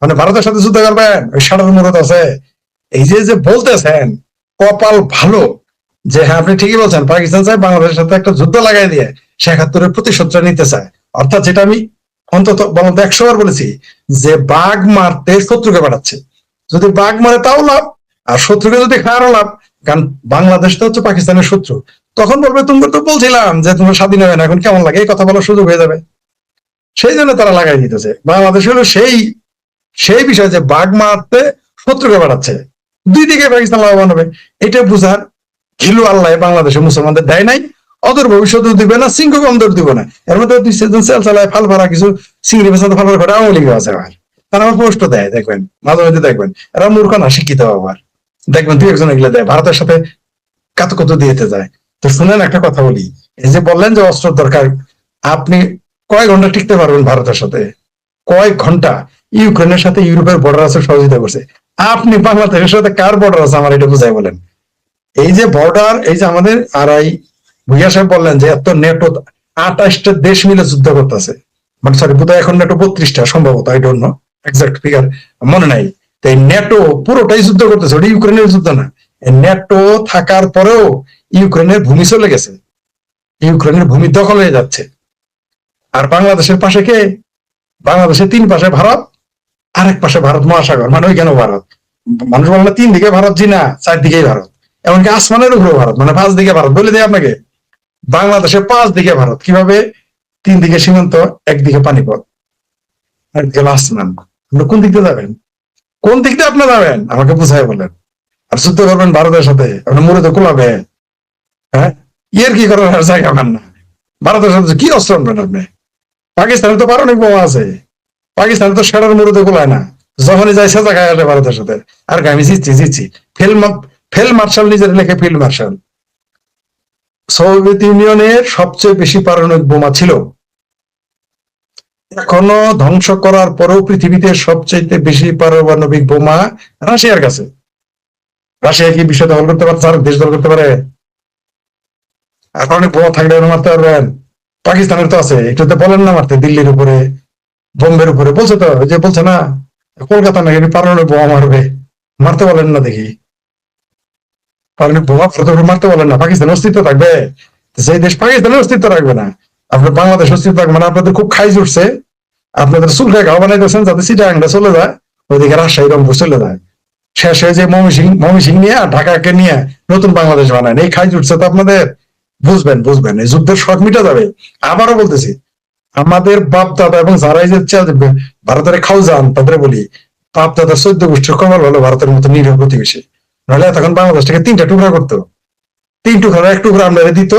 মানে ভারতের সাথে যুদ্ধ করবেন, ওই ষাটের মুরত আছে। এই যে যে বলতেছেন কপাল ভালো যে হ্যাঁ আপনি ঠিকই বলছেন, পাকিস্তান চায় বাংলাদেশের সাথে একটা যুদ্ধ লাগাই দিয়ে ৭১ প্রতিশোধটা নিতে চায়। অর্থাৎ যেটা আমি অন্তত বলতে ১০০ বার বলেছি, যে বাঘ মারতে শত্রুকে পাঠাচ্ছে। যদি বাঘ মারে তাও লাভ, আর শত্রুকে যদি খাওয়ারও লাভ। কারণ বাংলাদেশ তো হচ্ছে পাকিস্তানের শত্রু। তখন বলবে তুমি তো বলছিলাম যে তোমরা স্বাধীন হবে না, এখন কেমন লাগে, এই কথা বলার সুযোগ হয়ে যাবে। সেই জন্য তারা লাগাই দিতেছে। বাংলাদেশ হলো সেই সেই বিষয় যে বাঘ মারতে শত্রুকে বাড়াচ্ছে, দুই দিকে পাকিস্তান লাভবান হবে। এটা বুঝার ঘিলু আল্লাহ বাংলাদেশের মুসলমানদের দেয় নাই, অদূর ভবিষ্যতেও দিবে না, সিংহ কম দর দিব না। এর মধ্যে দুই সেজন সেল চালায় ফাল ফারা কিছু চিংড়ি বেসাতে ফাল ফারা করে আওয়ামী লীগ আছে। আমার তারা আমার পোস্ট দেয়, দেখবেন মাঝে মাঝে দেখবেন এরা মূর্খ না শিক্ষিত। আবার দেখবেন দুই একজন এগুলো দেয়, ভারতের সাথে কাত কত দিয়েতে যায়। তো শুনেন একটা কথা বলি, এই যে বললেন যে অস্ত্র দরকার, আপনি কয় ঘন্টা টিকতে পারবেন ভারতের সাথে? কয়েক ঘন্টা। ইউক্রেনের সাথে ইউরোপের বর্ডার আছে, সহযোগিতা করছে। আপনি বাংলাদেশের সাথে কার বর্ডার আছে আমার এটা বুঝাই বলেন। এই যে বর্ডার, এই যে আমাদের আড়াই ভুইয়া সাহেব বললেন যে এত নেটো ২৮টা দেশ মিলে যুদ্ধ করতেছে, মানে সরি বোধহয় এখন নেটো ৩২টা সম্ভবত, I don't know exact figure মনে নাই। তো এই নেটো পুরোটাই যুদ্ধ করতেছে, ওটা ইউক্রেনের যুদ্ধ না। নেটো থাকার পরেও ইউক্রেনের ভূমি চলে গেছে, ইউক্রেনের ভূমি দখল হয়ে যাচ্ছে। আর বাংলাদেশের পাশে কে? বাংলাদেশের ৩ পাশে ভারত, আরেক পাশে ভারত মহাসাগর, মানে ওইখানে ভারত। মানুষ বলে না ৩ দিকে ভারত, জি না, ৪ দিকেই ভারত। এমনকি আসমানের উপরে ভারত, মানে ৫ দিকে ভারত বলে দেয় আপনাকে। বাংলাদেশে ৫ দিকে ভারত। কিভাবে? ৩ দিকে সীমান্ত, একদিকে পানিপথ, একদিকে আসমান। আপনি কোন দিক দিয়ে যাবেন? কোন দিক দিয়ে আপনি যাবেন আমাকে বুঝাই বলেন। আর যুদ্ধ করবেন ভারতের সাথে, আপনি মরে তো কোলাবে। হ্যাঁ, ইয়ের কি করার আর জায়গা পান না। ভারতের সাথে কি অস্ত্র আনবেন আপনি? পাকিস্তানে তো পারমাণবিক বোমা আছে, পাকিস্তানে তো সেরার মুরুদে কোলায় না। যখনই যায় সেজা খায় আসে ভারতের সাথে। আর আমি জিতছি জিতছি। ফিল্ড মার্শাল নিজের লেখে ফিল্ড মার্শাল। সোভিয়েত ইউনিয়নের সবচেয়ে বেশি পারমাণবিক বোমা ছিল। এখনো ধ্বংস করার পরেও পৃথিবীতে সবচেয়ে বেশি পারমাণবিক বোমা রাশিয়ার কাছে। রাশিয়া কি বিশ্ব দখল করতে পারে? দেশ দখল করতে পারে? এখন বোমা থাকলে মারতে পারবেন? পাকিস্তানের তো আছে, একটু তো বলেন না মারতে। দিল্লির উপরে, বোম্বের উপরে বলছে তো, যে বলছে না কলকাতা নাকি পারমাণবিক বোমা মারবে, মারতে বলেন না দেখি। পারমাণবিক বোমা ভারতের উপরে মারতে বলেন না, পাকিস্তানের অস্তিত্ব থাকবে? যে দেশ পাকিস্তানের অস্তিত্ব রাখবে না, আপনার বাংলাদেশ অস্তিত্ব থাকবে না। আপনাদের খুব খাইজ উঠছে, আপনাদের চুলকায় ঘাও বানাইতেছেন যাতে চিটাগাংটা চলে যায়, ওইদিকে রাজশাহী রংপুর চলে যায়। শেষ হয়ে যে ময়মনসিংহ নিয়ে ঢাকাকে নিয়ে নতুন বাংলাদেশ বানায়, এই খাইজ উঠছে তো আপনাদের। বুঝবেন বুঝবেন, এই যুদ্ধের শখ মিটা যাবে। আবারও বলতেছি, আমাদের বাপ দাদা এবং যারাই যে ভারতের খাও যান তাদের বলি, বাপ দাদা ১৪ গোষ্ঠীর কবল হলো ভারতের মতো নিরীহ প্রতিবেশী। নাহলে তখন বাংলাদেশটাকে ৩টা টুকরা করতো। ৩ টুকরা ১ টুকরা আমরা দিত,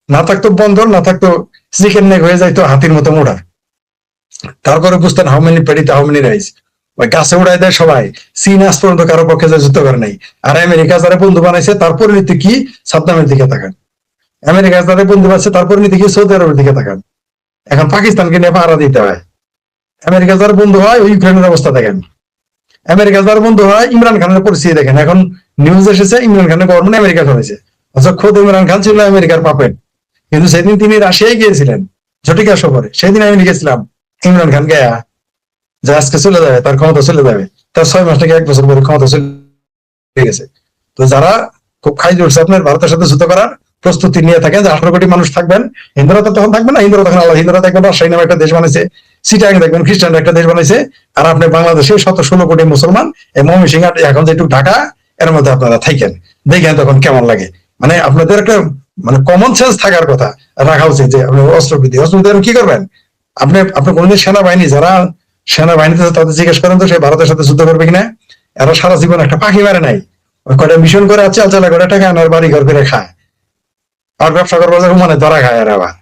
না থাকতো বন্দর, না থাকতো চিকেন নেক, হয়ে যাইতো হাতির মতো মোড়া। তারপরে বুঝতেন হাউ মেনি পেডিতে হাউ মেনি রাইস। ওই গাছে উড়াই দেয় সবাই। চীন আজ পর্যন্ত কারো পক্ষে যুদ্ধ করে নাই। আর আমেরিকা যারা বন্ধু বানাইছে তার পরিণতি কি? সাদ্দামের দিকে তাকান। আমেরিকা যারা বন্ধু বানাইছে তার পরিণতি কি? সৌদি আরবের দিকে তাকান। এখন পাকিস্তানকে নিয়ে পাহারা দিতে হয়। আমেরিকা যার বন্ধু হয়, ওই ইউক্রেনের অবস্থা দেখেন। আমেরিকা যার বন্ধু হয়, ইমরান খানের পরিস্থিতি দেখেন। এখন নিউজ এসেছে ইমরান খানের গভর্নমেন্ট আমেরিকা চলেছে, অথচ খোদ ইমরান খান ছিল আমেরিকার পাপেট। কিন্তু সেদিন তিনি রাশিয়ায় গিয়েছিলেন ঝটিকা সফরে, সেদিন আমি লিখেছিলাম ইমরান খান গেয়া যে আজকে চলে যাবে, তার ক্ষমতা চলে যাবে। তার ৬ মাস থেকে ১ বছর পরে ক্ষমতা চলে গেছে। তো যারা খুব খাই উঠছে আপনার ভারতের সাথে যুদ্ধ করার প্রস্তুতি নিয়ে থাকেন, যে ১৮ কোটি মানুষ থাকবেন, হিন্দুরা তো তখন থাকবে না। হিন্দুরা তখন আলাদা, হিন্দুরা দেখবেন রাজশাহী নামে একটা দেশ বানাইছে, চিটাগাং দেখবেন খ্রিস্টান একটা দেশ বানাইছে। আর আপনি বাংলাদেশে ১৭-১৬ কোটি মুসলমান, এই ময়মনসিংহ এখন যেটুকু ঢাকা, এর মধ্যে আপনারা থাকেন, দেখেন তখন কেমন লাগে। মানে আপনাদের একটা মানে কমন সেন্স থাকার কথা রাখা উচিত, যে আপনি অস্ত্রবিধি কি করবেন। আপনি কোনদিন সেনাবাহিনী, যারা সেনাবাহিনীতে তাদের জিজ্ঞেস করেন তো সে ভারতের সাথে যুদ্ধ করবে কিনা। এরা সারা জীবন একটা পাখি মারে নাই, কয়টা মিশন করে আছে, চালা করে টাকা আনার বাড়ি ঘর করে খায়, আর ব্যবসা করবার মানে ধরা খায়। আর আবার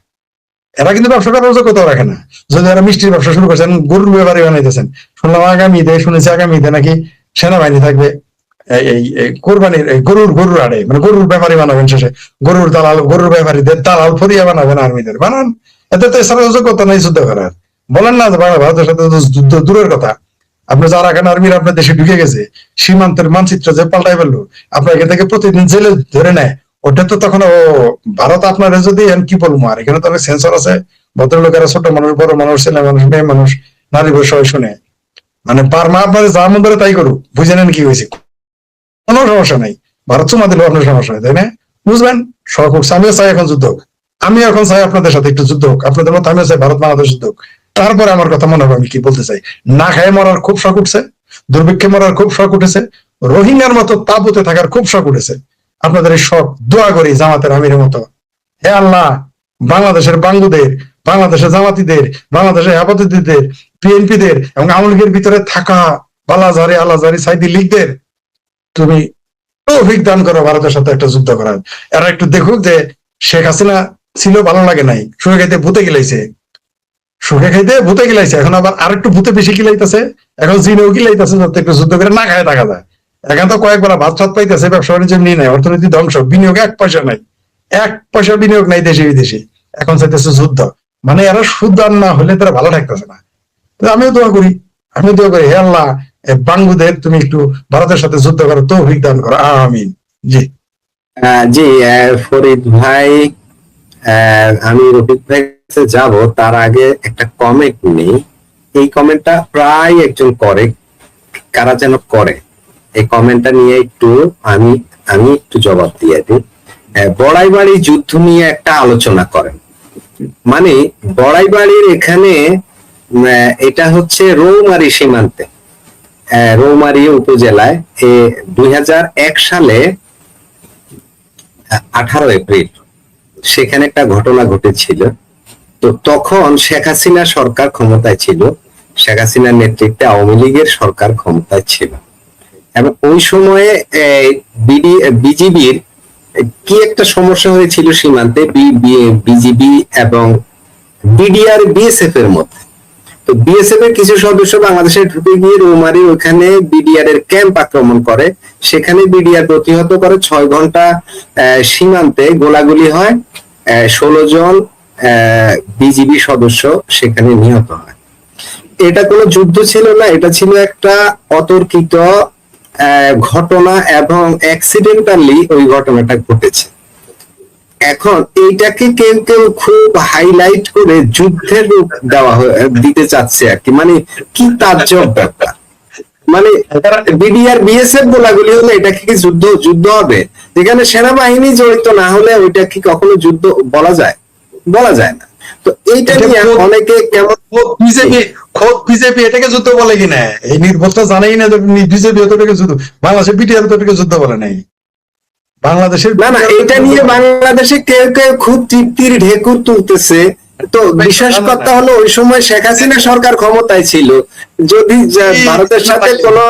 এরা কিন্তু ব্যবসা করার কোথাও রাখে না। যদি এরা মিষ্টির ব্যবসা শুরু করছেন, গরুর ব্যাপারে বানাইতেছেন, শুনলাম আগামী ঈদে, শুনেছি আগামী ঈদে নাকি সেনাবাহিনী থাকবে এই কোরবানির গরুর আড়ে, মানে গরুর ব্যাপারী বানাবেন। শেষে গরুর দালাল, গরুর ব্যাপারীদের দালাল ফরিয়া বানাবেন, আর্মিদের বানান। এতে তো এছাড়া যোগ্যতা নেই যুদ্ধ করার। বলেন না যে ভারতের সাথে যুদ্ধ দূরের কথা, আপনি যারা এখন আর্মির আপনার দেশে ঢুকে গেছে, সীমান্তের মানচিত্র যে পাল্টাই ফেললো, আপনার এখান থেকে প্রতিদিন জেলে ধরে নেয়, ওটা তো তখন ও ভারত আপনার যদি কি বলবো। আর এখানে তো অনেক সেন্সর আছে, ভদ্রলোকেরা, ছোট মানুষ, বড় মানুষ, ছেলে মানুষ, মেয়ে মানুষ, নারী পুরুষ সবাই শুনে। মানে বার্মা আপনাদের যা মন ধরে তাই করুক, বুঝে নেন কি হয়েছে, কোনো সমস্যা নাই। ভারত চুমা দিলেও আপনার সমস্যা হয়, তাই না? বুঝবেন, শখ হোক। আমিও চাই এখন যুদ্ধ হোক, আমি এখন চাই আপনাদের সাথে একটু যুদ্ধ হোক, আপনাদের মতো আমিও চাই ভারত বাংলাদেশ যুদ্ধ হোক। তারপরে আমার কথা মনে হবে আমি কি বলতে চাই। না খায় মরার খুব শখ উঠছে, দুর্ভিক্ষে মরার খুব শখ উঠেছে, রোহিঙ্গার মতো তাবুতে থাকার খুব শখ উঠেছে। আপনাদের এই শখ দোয়া করি জামাতের আমিরের মতো, হে আল্লাহ, বাংলাদেশের বাঙ্গুদের, বাংলাদেশের জামাতিদের, বাংলাদেশের হেফাজতিদের, বিএনপিদের এবং আওয়ামী লীগের ভিতরে থাকা বালাজারি আলাজারি সাইদি লীগদের তুমি তৌফিক দান করো ভারতের সাথে একটা যুদ্ধ করার। এরা একটু দেখুক যে শেখ হাসিনা ছিল ভালো লাগে নাই, সুখে খাইতে ভূতে গিলাইছে, সুখে খাইতে ভূতে গিলাইছে, এখন আবার আরেকটু ভূতে বেশি গিলাইতেছে, এখন জিনেও গিলাইতেছে যাতে একটু যুদ্ধ করে না খায় থাকা যায়। এখন তো কয়েকবার ভাত ছাত পাইতেছে, ব্যবসা বাণিজ্য নিয়ে নেয়, অর্থনীতি ধ্বংস, বিনিয়োগ এক পয়সা নাই, এক পয়সা বিনিয়োগ নাই দেশে বিদেশে, এখন চাইতেছে যুদ্ধ। মানে এরা সুদান না হলে তারা ভালো থাকতেছে না। আমিও দোয়া করি, হে আল্লাহ, বাঙ্গুদের তুমি একটু ভারতের সাথে যুদ্ধ করো, তৌফিক দান করো, আমিন। জি জি ফরিদ ভাই, আমি রফিক ভাই কাছে যাব, তার আগে একটা কমেন্ট নেই। এই কমেন্টটা প্রায় একজন করে, কারা যেন করে, এই কমেন্টটা নিয়ে একটু আমি একটু জবাব দিয়ে দিই। বড়াইবাড়ি যুদ্ধ নিয়ে একটা আলোচনা করেন, মানে বড়াইবাড়ির এখানে এটা হচ্ছে রৌমারী সীমান্তে, রৌমারী উপজেলায় 2001 সালে 18 এপ্রিল সেখানে একটা ঘটনা ঘটেছিল। তো তখন শেখ হাসিনা সরকার ক্ষমতায় ছিল, শেখ হাসিনার নেতৃত্বে আওয়ামী লীগের সরকার ক্ষমতায় ছিল, এবং ওই সময়ে বিজিবির কি একটা সমস্যা হয়েছিল সীমান্তে, বিজিবি এবং বিডিআর বিএসএফ এর মধ্যে। তো বিএসএফ এর কিছু সদস্য বাংলাদেশে ঢুকে গিয়ে রৌমারী ওখানে বিডিআর এর ক্যাম্প আক্রমণ করে, সেখানে বিডিআর প্রতিহত করে। 6 ঘন্টা সীমান্তে গোলাগুলি হয়, 16 জন বিজিবি সদস্য সেখানে নিহত হয়। এটা কোনো যুদ্ধ ছিল না, এটা ছিল একটা অতর্কিত ঘটনা এবং অ্যাক্সিডেন্টালি ওই ঘটনাটা ঘটেছে। এখন এইটাকে কেউ কেউ খুব হাইলাইট করে যুদ্ধের রূপ দিতে চাচ্ছে আর কি, মানে কি তাজ্জব ব্যাপার। মানে বিডিআর বিএসএফ গোলাগুলি হলে এটা কি যুদ্ধ হবে? যেখানে সেনাবাহিনী জড়িত না হলে ওইটা কি কখনো যুদ্ধ বলা যায়? বলা যায় না। তো এইটা নিয়ে অনেকে কেমন বিজেপি এটাকে যুদ্ধ বলে কিনা, এই নির্ভরটা জানাই না বিজেপি অতটাকে যুদ্ধ, বাংলাদেশের বিটিআর অতটাকে যুদ্ধ বলে নাই। বাংলাদেশের না, এটা নিয়ে বাংলাদেশে কেউ কেউ খুব তৃপ্তির ঢেকুর তুলতেছে। তো বিশ্বাস করতে হলো ওই সময় শেখ হাসিনা সরকার ক্ষমতায় ছিল, যদি ভারতের সাথে কোনো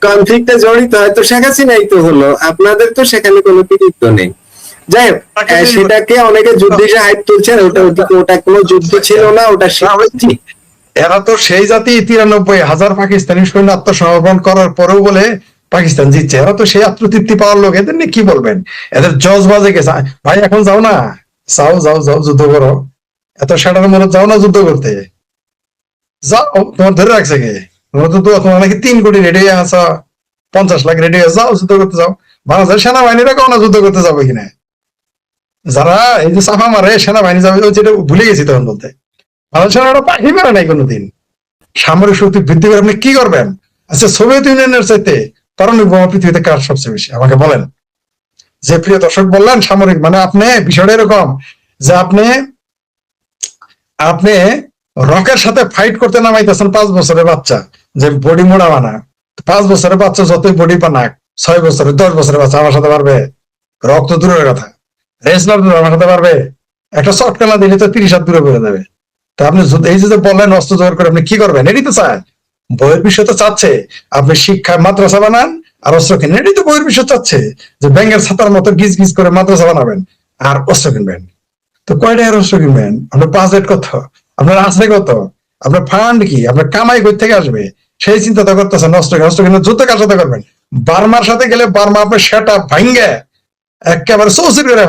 কনফ্লিক্টে জড়িত হয় তো শেখ হাসিনাই তো হলো, আপনাদের তো সেখানে কোনো কৃতিত্ব নেই। যাই হোক, সেটাকে অনেকে যুদ্ধ হিসেবে হাইপ তুলছেন, ওটা কোনো যুদ্ধ ছিল না, ওটা ঠিক। এরা তো সেই জাতি, 93,000 পাকিস্তানি সৈন্য আত্মসমর্পণ করার পরেও বলে পাকিস্তান জিতছে, এরা তো সেই আত্মতৃপ্তি পাওয়ার লোক, এদের নিয়ে কি বলবেন? এদের জজ বাজে গেছে। ভাই এখন যাও না, যাও যুদ্ধ করো, এত সেটার মনে যাও না যুদ্ধ করতে, যাও, তোমার ধরে রাখছে কে? তোমার নাকি 3 কোটি রেডি হয়ে আসা, 50 লাখ রেডি হয়ে যাও, যুদ্ধ করতে যাও। বাংলাদেশের সেনাবাহিনীরা কেউ না যুদ্ধ করতে যাবে কিনা, যারা এই যে চাপা মারে সেনাবাহিনী যাবে, যেটা ভুলে গেছি তখন বলতে। বাংলাদেশ সেনারা পাখি মারে নাই কোনোদিন, সামরিক শক্তি বৃদ্ধি করে আপনি কি করবেন? আচ্ছা, সোভিয়েত ইউনিয়নের চাইতে পারমাণবিক বোমা পৃথিবীতে কার সবচেয়ে বেশি আমাকে বলেন। যে প্রিয় দর্শক বললেন সামরিক, মানে আপনি বিষয়টা এরকম যে আপনি রকের সাথে ফাইট করতে নামাইতেছেন 5 বছরের বাচ্চা, যে বডি মোড়া বানা, 5 বছরের বাচ্চা যতই বডি বানাক, 6 বছরের 10 বছরের বাচ্চা আমার সাথে পারবে? রক্ত দূরের কথা, রেসলার দূরে আমার সাথে পারবে? একটা চটকানা দিলে তো 30 হাত দূরে পড়ে যাবে। তা আপনি এই যে বললেন অস্ত্র জোগাড় করে আপনি কি করবেন, এটাই তো চায় বইয়ের বিষয়, তো চাচ্ছে আপনি শিক্ষা মাদ্রাসা বানান আর অস্ত্র কিনেন, এটাই তো বইয়ের বিষয় চাচ্ছে, যে ব্যাংকের ছাতার মতো গিজ গিজ করে মাদ্রাসা বানাবেন আর অস্ত্র কিনবেন। তো কয়টা অস্ত্র কিনবেন? আপনার বাজেট কত, আপনার আছে কত, আপনার ফান্ড কি, আপনার কামাই কই থেকে আসবে, সেই চিন্তা করতেছেন। অস্ত্র কিনে যুদ্ধ কার সাথে করবেন? বার্মার সাথে গেলে বার্মা আপনার সেটা ভাঙ্গে একেবারে চৌচির করে